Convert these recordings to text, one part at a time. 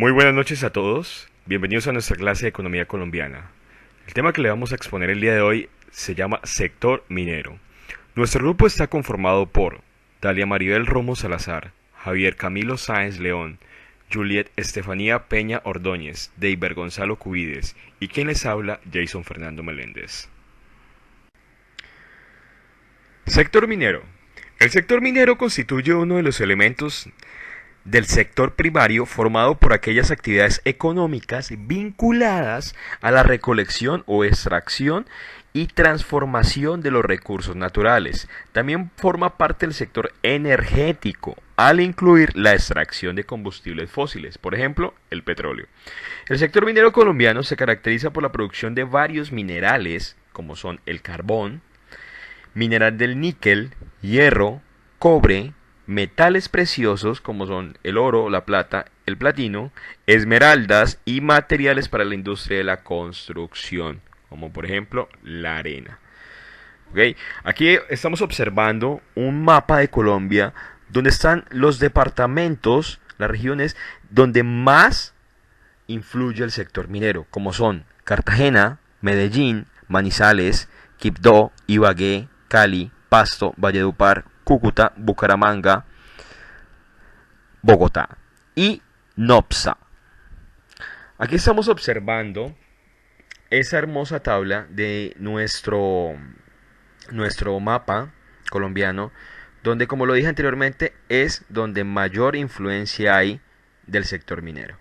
Muy buenas noches a todos, bienvenidos a nuestra clase de Economía Colombiana. El tema que le vamos a exponer el día de hoy se llama Sector Minero. Nuestro grupo está conformado por Dalia Maribel Romo Salazar, Javier Camilo Sáenz León, Juliet Estefanía Peña Ordóñez, Deiber Gonzalo Cubides y quien les habla, Jason Fernando Meléndez. Sector minero. El sector minero constituye uno de los elementos del sector primario formado por aquellas actividades económicas vinculadas a la recolección o extracción y transformación de los recursos naturales. También forma parte del sector energético al incluir la extracción de combustibles fósiles, por ejemplo, el petróleo. El sector minero colombiano se caracteriza por la producción de varios minerales, como son el carbón, mineral del níquel, hierro, cobre, metales preciosos como son el oro, la plata, el platino, esmeraldas y materiales para la industria de la construcción, como por ejemplo la arena. ¿Okay? Aquí estamos observando un mapa de Colombia donde están los departamentos, las regiones donde más influye el sector minero, como son Cartagena, Medellín, Manizales, Quibdó, Ibagué, Cali, Pasto, Valledupar, Cúcuta, Bucaramanga, Bogotá y Nopsa. Aquí estamos observando esa hermosa tabla de nuestro mapa colombiano, donde, como lo dije anteriormente, es donde mayor influencia hay del sector minero.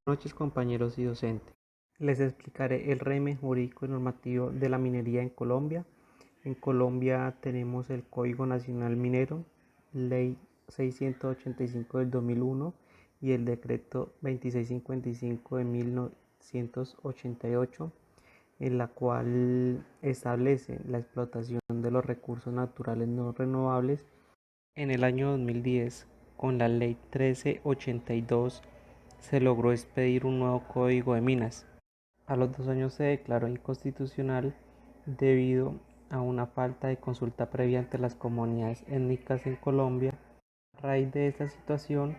Buenas noches, compañeros y docentes. Les explicaré el régimen jurídico y normativo de la minería en Colombia. En Colombia tenemos el Código Nacional Minero, Ley 685 del 2001 y el Decreto 2655 de 1988, en la cual establece la explotación de los recursos naturales no renovables. En el año 2010, con la Ley 1382, se logró expedir un nuevo Código de Minas. A los 2 años se declaró inconstitucional debido a una falta de consulta previa ante las comunidades étnicas en Colombia. A raíz de esta situación,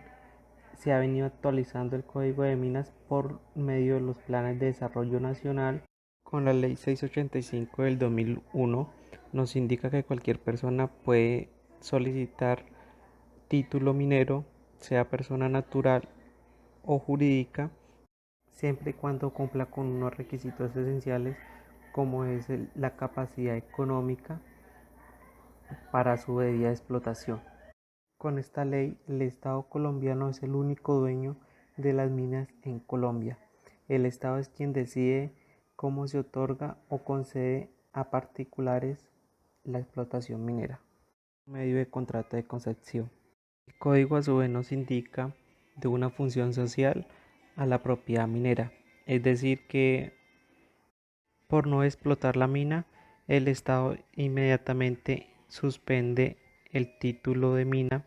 se ha venido actualizando el Código de Minas por medio de los planes de desarrollo nacional. Con la Ley 685 del 2001 nos indica que cualquier persona puede solicitar título minero, sea persona natural o jurídica, siempre y cuando cumpla con unos requisitos esenciales como es la capacidad económica para su debida explotación. Con esta ley, el Estado colombiano es el único dueño de las minas en Colombia. El Estado es quien decide cómo se otorga o concede a particulares la explotación minera, por medio de contrato de concesión. El código a su vez nos indica de una función social a la propiedad minera, es decir que por no explotar la mina, el Estado inmediatamente suspende el título de mina,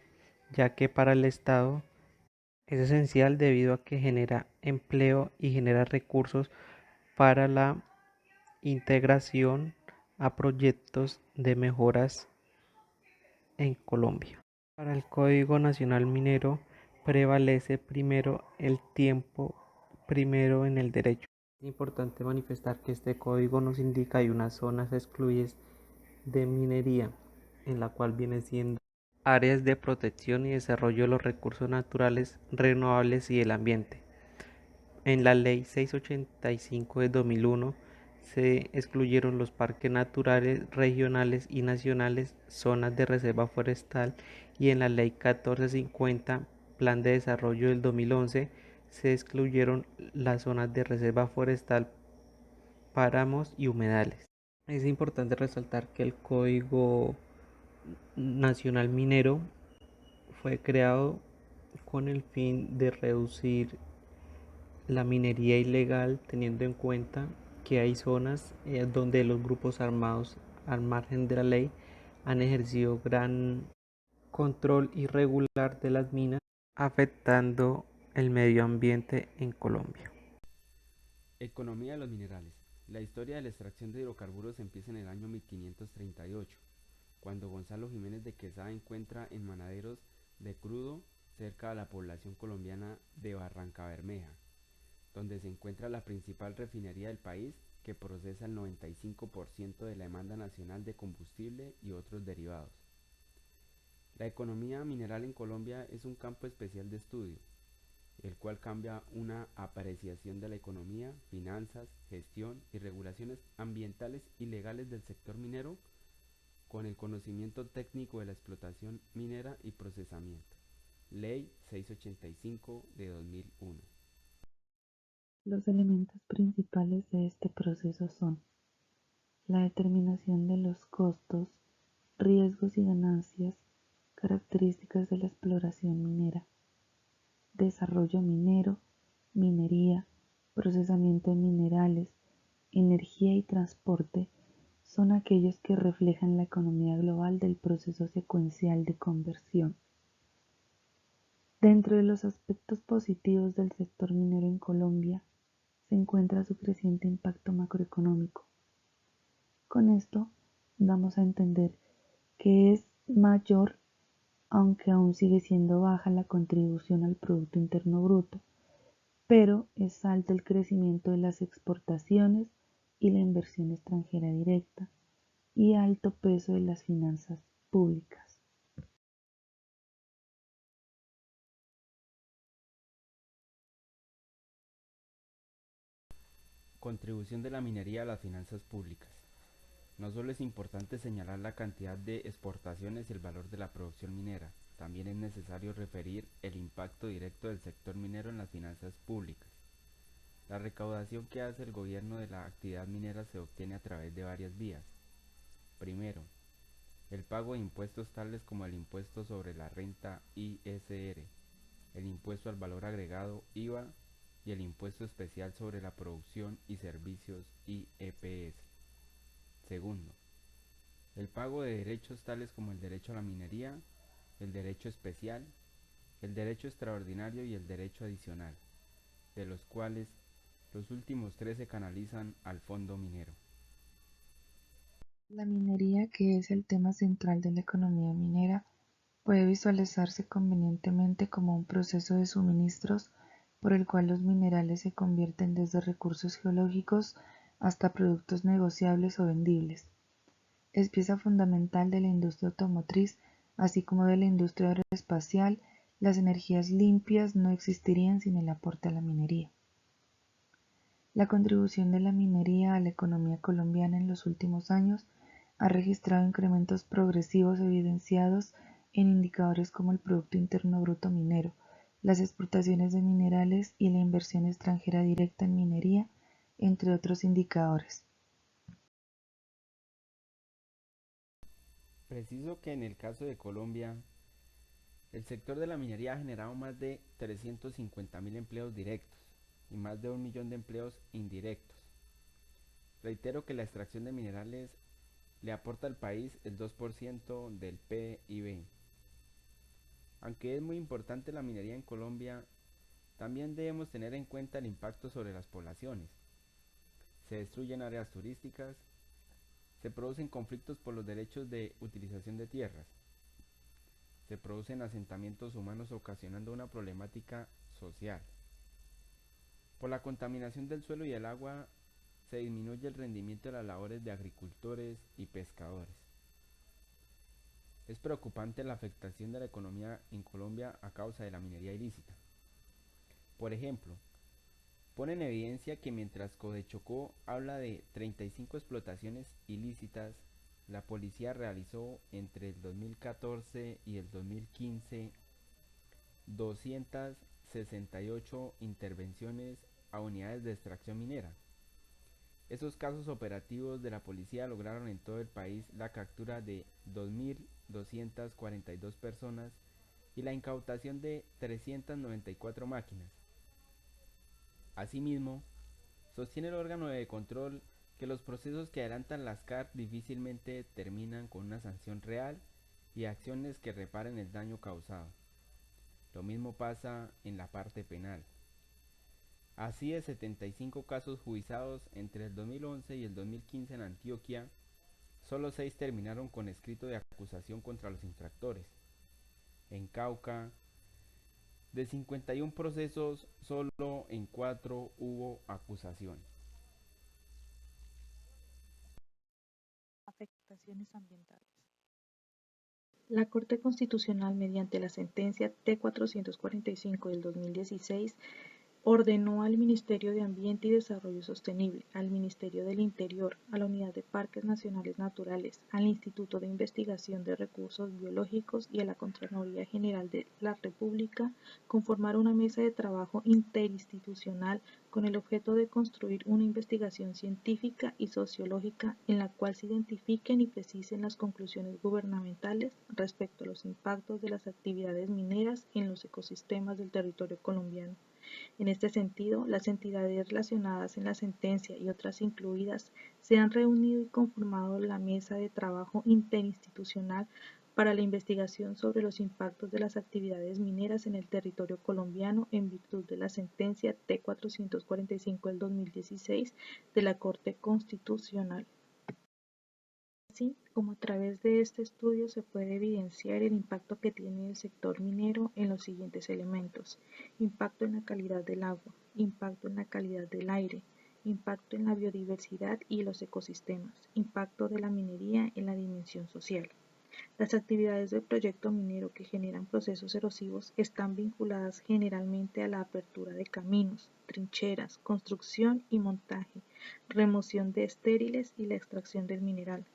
ya que para el Estado es esencial debido a que genera empleo y genera recursos para la integración a proyectos de mejoras en Colombia. Para el Código Nacional Minero prevalece primero el tiempo, primero en el derecho. Es importante manifestar que este código nos indica hay unas zonas excluidas de minería, en la cual viene siendo áreas de protección y desarrollo de los recursos naturales renovables y el ambiente. En la Ley 685 de 2001 se excluyeron los parques naturales regionales y nacionales, zonas de reserva forestal, y en la Ley 1450, Plan de Desarrollo del 2011, se excluyeron las zonas de reserva forestal, páramos y humedales. Es importante resaltar que el Código Nacional Minero fue creado con el fin de reducir la minería ilegal, teniendo en cuenta que hay zonas donde los grupos armados al margen de la ley han ejercido gran control irregular de las minas, afectando el medio ambiente en Colombia. Economía de los minerales. La historia de la extracción de hidrocarburos empieza en el año 1538, cuando Gonzalo Jiménez de Quesada encuentra en Manaderos de crudo cerca a la población colombiana de Barrancabermeja, donde se encuentra la principal refinería del país que procesa el 95% de la demanda nacional de combustible y otros derivados. La economía mineral en Colombia es un campo especial de estudio, el cual cambia una apreciación de la economía, finanzas, gestión y regulaciones ambientales y legales del sector minero con el conocimiento técnico de la explotación minera y procesamiento. Ley 685 de 2001. Los elementos principales de este proceso son la determinación de los costos, riesgos y ganancias, características de la exploración minera, desarrollo minero, minería, procesamiento de minerales, energía y transporte son aquellos que reflejan la economía global del proceso secuencial de conversión. Dentro de los aspectos positivos del sector minero en Colombia se encuentra su creciente impacto macroeconómico. Con esto damos a entender que es mayor, aunque aún sigue siendo baja la contribución al Producto Interno Bruto, pero es alto el crecimiento de las exportaciones y la inversión extranjera directa, y alto peso de las finanzas públicas. Contribución de la minería a las finanzas públicas. No solo es importante señalar la cantidad de exportaciones y el valor de la producción minera, también es necesario referir el impacto directo del sector minero en las finanzas públicas. La recaudación que hace el gobierno de la actividad minera se obtiene a través de varias vías. Primero, el pago de impuestos tales como el impuesto sobre la renta ISR, el impuesto al valor agregado IVA y el impuesto especial sobre la producción y servicios IEPS. Segundo, el pago de derechos tales como el derecho a la minería, el derecho especial, el derecho extraordinario y el derecho adicional, de los cuales los últimos tres se canalizan al fondo minero. La minería, que es el tema central de la economía minera, puede visualizarse convenientemente como un proceso de suministros por el cual los minerales se convierten desde recursos geológicos hasta productos negociables o vendibles. Es pieza fundamental de la industria automotriz, así como de la industria aeroespacial. Las energías limpias no existirían sin el aporte a la minería. La contribución de la minería a la economía colombiana en los últimos años ha registrado incrementos progresivos evidenciados en indicadores como el Producto Interno Bruto minero, las exportaciones de minerales y la inversión extranjera directa en minería, entre otros indicadores. Preciso que en el caso de Colombia, el sector de la minería ha generado más de 350.000 empleos directos y más de 1 millón de empleos indirectos. Reitero que la extracción de minerales le aporta al país el 2% del PIB. Aunque es muy importante la minería en Colombia, también debemos tener en cuenta el impacto sobre las poblaciones. Se destruyen áreas turísticas, se producen conflictos por los derechos de utilización de tierras, se producen asentamientos humanos ocasionando una problemática social. Por la contaminación del suelo y el agua se disminuye el rendimiento de las labores de agricultores y pescadores. Es preocupante la afectación de la economía en Colombia a causa de la minería ilícita. Por ejemplo, pone en evidencia que mientras Codechocó habla de 35 explotaciones ilícitas, la policía realizó entre el 2014 y el 2015 268 intervenciones a unidades de extracción minera. Esos casos operativos de la policía lograron en todo el país la captura de 2.242 personas y la incautación de 394 máquinas. Asimismo, sostiene el órgano de control que los procesos que adelantan las CAR difícilmente terminan con una sanción real y acciones que reparen el daño causado. Lo mismo pasa en la parte penal. Así, de 75 casos juiciados entre el 2011 y el 2015 en Antioquia, solo 6 terminaron con escrito de acusación contra los infractores. En Cauca, De 51 procesos, solo en 4 hubo acusación. Afectaciones ambientales. La Corte Constitucional, mediante la sentencia T-445 del 2016, ordenó al Ministerio de Ambiente y Desarrollo Sostenible, al Ministerio del Interior, a la Unidad de Parques Nacionales Naturales, al Instituto de Investigación de Recursos Biológicos y a la Contraloría General de la República conformar una mesa de trabajo interinstitucional con el objeto de construir una investigación científica y sociológica en la cual se identifiquen y precisen las conclusiones gubernamentales respecto a los impactos de las actividades mineras en los ecosistemas del territorio colombiano. En este sentido, las entidades relacionadas en la sentencia y otras incluidas se han reunido y conformado la Mesa de Trabajo Interinstitucional para la investigación sobre los impactos de las actividades mineras en el territorio colombiano en virtud de la sentencia T-445 del 2016 de la Corte Constitucional. Así como a través de este estudio se puede evidenciar el impacto que tiene el sector minero en los siguientes elementos: impacto en la calidad del agua, impacto en la calidad del aire, impacto en la biodiversidad y los ecosistemas, impacto de la minería en la dimensión social. Las actividades del proyecto minero que generan procesos erosivos están vinculadas generalmente a la apertura de caminos, trincheras, construcción y montaje, remoción de estériles y la extracción del mineral.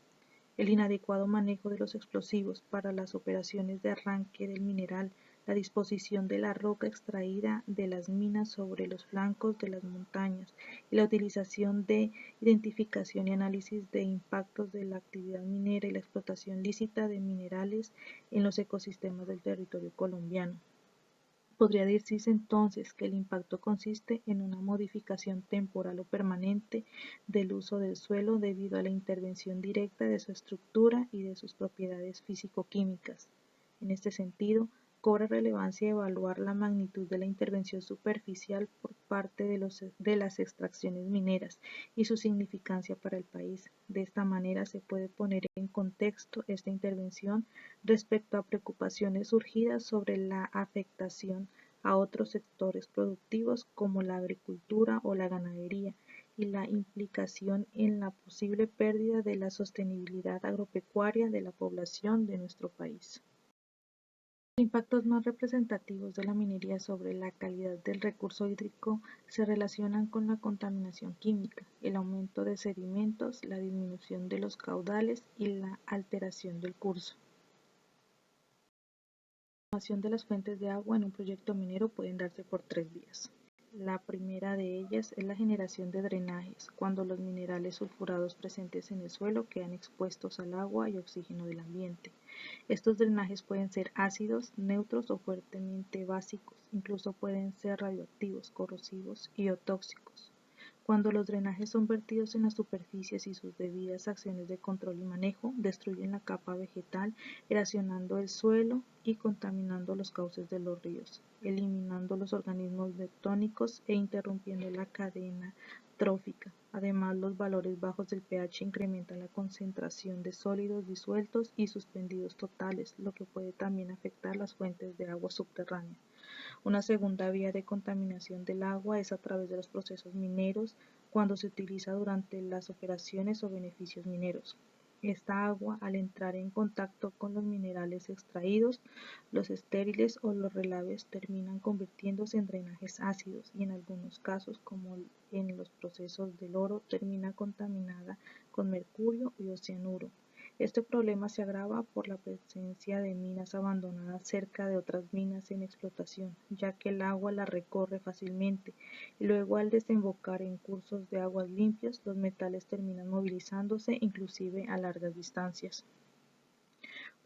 El inadecuado manejo de los explosivos para las operaciones de arranque del mineral, la disposición de la roca extraída de las minas sobre los flancos de las montañas y la utilización de identificación y análisis de impactos de la actividad minera y la explotación lícita de minerales en los ecosistemas del territorio colombiano. Podría decirse entonces que el impacto consiste en una modificación temporal o permanente del uso del suelo debido a la intervención directa de su estructura y de sus propiedades físico-químicas. En este sentido, cobra relevancia evaluar la magnitud de la intervención superficial por parte de las extracciones mineras y su significancia para el país. De esta manera se puede poner en contexto esta intervención respecto a preocupaciones surgidas sobre la afectación a otros sectores productivos como la agricultura o la ganadería y la implicación en la posible pérdida de la sostenibilidad agropecuaria de la población de nuestro país. Los impactos más representativos de la minería sobre la calidad del recurso hídrico se relacionan con la contaminación química, el aumento de sedimentos, la disminución de los caudales y la alteración del curso. La formación de las fuentes de agua en un proyecto minero pueden darse por tres vías. La primera de ellas es la generación de drenajes, cuando los minerales sulfurados presentes en el suelo quedan expuestos al agua y oxígeno del ambiente. Estos drenajes pueden ser ácidos, neutros o fuertemente básicos, incluso pueden ser radioactivos, corrosivos y o tóxicos. Cuando los drenajes son vertidos en las superficies y sus debidas acciones de control y manejo, destruyen la capa vegetal, erosionando el suelo y contaminando los cauces de los ríos, eliminando los organismos bentónicos e interrumpiendo la cadena trófica. Además, los valores bajos del pH incrementan la concentración de sólidos disueltos y suspendidos totales, lo que puede también afectar las fuentes de agua subterránea. Una segunda vía de contaminación del agua es a través de los procesos mineros cuando se utiliza durante las operaciones o beneficios mineros. Esta agua, al entrar en contacto con los minerales extraídos, los estériles o los relaves terminan convirtiéndose en drenajes ácidos y en algunos casos, como en los procesos del oro, termina contaminada con mercurio y o cianuro. Este problema se agrava por la presencia de minas abandonadas cerca de otras minas en explotación, ya que el agua la recorre fácilmente y luego al desembocar en cursos de aguas limpias, los metales terminan movilizándose inclusive a largas distancias.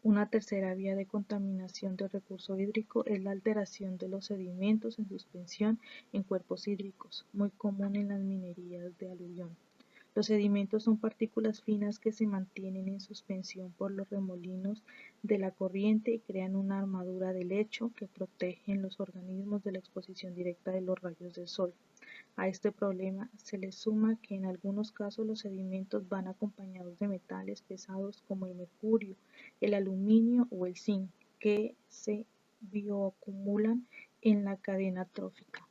Una tercera vía de contaminación del recurso hídrico es la alteración de los sedimentos en suspensión en cuerpos hídricos, muy común en las minerías de aluvión. Los sedimentos son partículas finas que se mantienen en suspensión por los remolinos de la corriente y crean una armadura de lecho que protege los organismos de la exposición directa de los rayos del sol. A este problema se le suma que en algunos casos los sedimentos van acompañados de metales pesados como el mercurio, el aluminio o el zinc, que se bioacumulan en la cadena trófica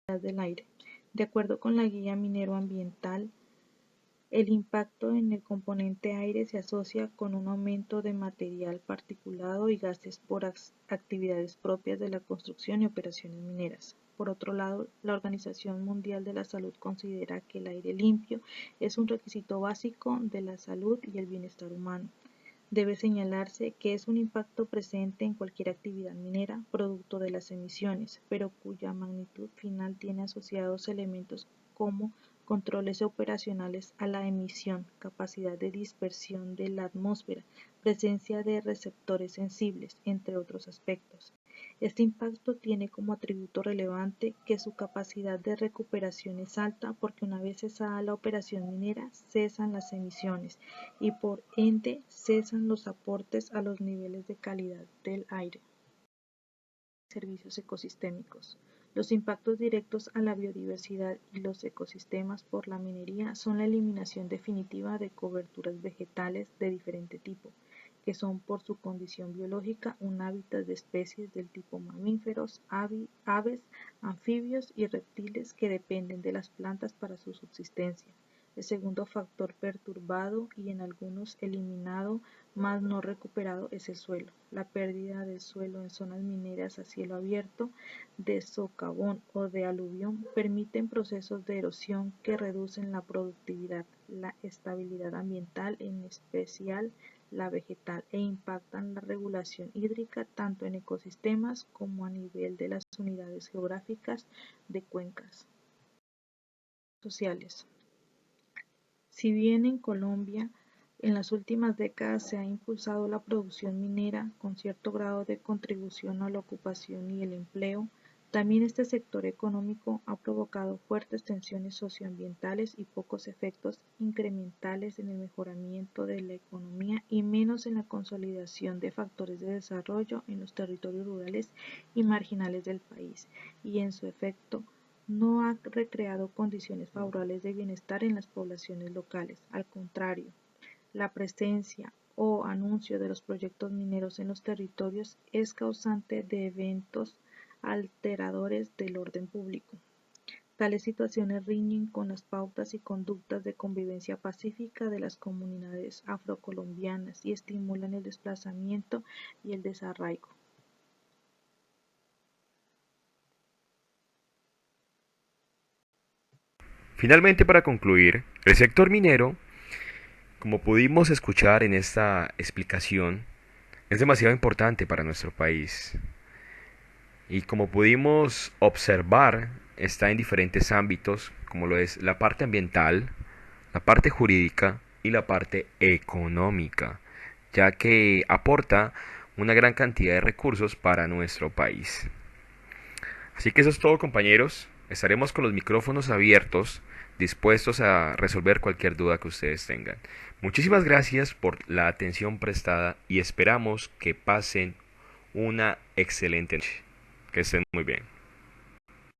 del aire. De acuerdo con la Guía Minero Ambiental, el impacto en el componente aire se asocia con un aumento de material particulado y gases por actividades propias de la construcción y operaciones mineras. Por otro lado, la Organización Mundial de la Salud considera que el aire limpio es un requisito básico de la salud y el bienestar humano. Debe señalarse que es un impacto presente en cualquier actividad minera, producto de las emisiones, pero cuya magnitud final tiene asociados elementos como controles operacionales a la emisión, capacidad de dispersión de la atmósfera, presencia de receptores sensibles, entre otros aspectos. Este impacto tiene como atributo relevante que su capacidad de recuperación es alta porque una vez cesada la operación minera cesan las emisiones y por ende cesan los aportes a los niveles de calidad del aire. Servicios ecosistémicos. Los impactos directos a la biodiversidad y los ecosistemas por la minería son la eliminación definitiva de coberturas vegetales de diferente tipo, que son por su condición biológica un hábitat de especies del tipo mamíferos, aves, anfibios y reptiles que dependen de las plantas para su subsistencia. El segundo factor perturbado y en algunos eliminado, mas no recuperado, es el suelo. La pérdida del suelo en zonas mineras a cielo abierto, de socavón o de aluvión permiten procesos de erosión que reducen la productividad, la estabilidad ambiental, en especial la vegetal, e impactan la regulación hídrica tanto en ecosistemas como a nivel de las unidades geográficas de cuencas. Sociales. Si bien en Colombia en las últimas décadas se ha impulsado la producción minera con cierto grado de contribución a la ocupación y el empleo, también este sector económico ha provocado fuertes tensiones socioambientales y pocos efectos incrementales en el mejoramiento de la economía y menos en la consolidación de factores de desarrollo en los territorios rurales y marginales del país, y en su efecto no ha recreado condiciones favorables de bienestar en las poblaciones locales. Al contrario, la presencia o anuncio de los proyectos mineros en los territorios es causante de eventos alteradores del orden público. Tales situaciones riñen con las pautas y conductas de convivencia pacífica de las comunidades afrocolombianas y estimulan el desplazamiento y el desarraigo. Finalmente, para concluir, el sector minero, como pudimos escuchar en esta explicación, es demasiado importante para nuestro país. Y como pudimos observar, está en diferentes ámbitos, como lo es la parte ambiental, la parte jurídica y la parte económica, ya que aporta una gran cantidad de recursos para nuestro país. Así que eso es todo, compañeros. Estaremos con los micrófonos abiertos, dispuestos a resolver cualquier duda que ustedes tengan. Muchísimas gracias por la atención prestada y esperamos que pasen una excelente noche. Que estén muy bien.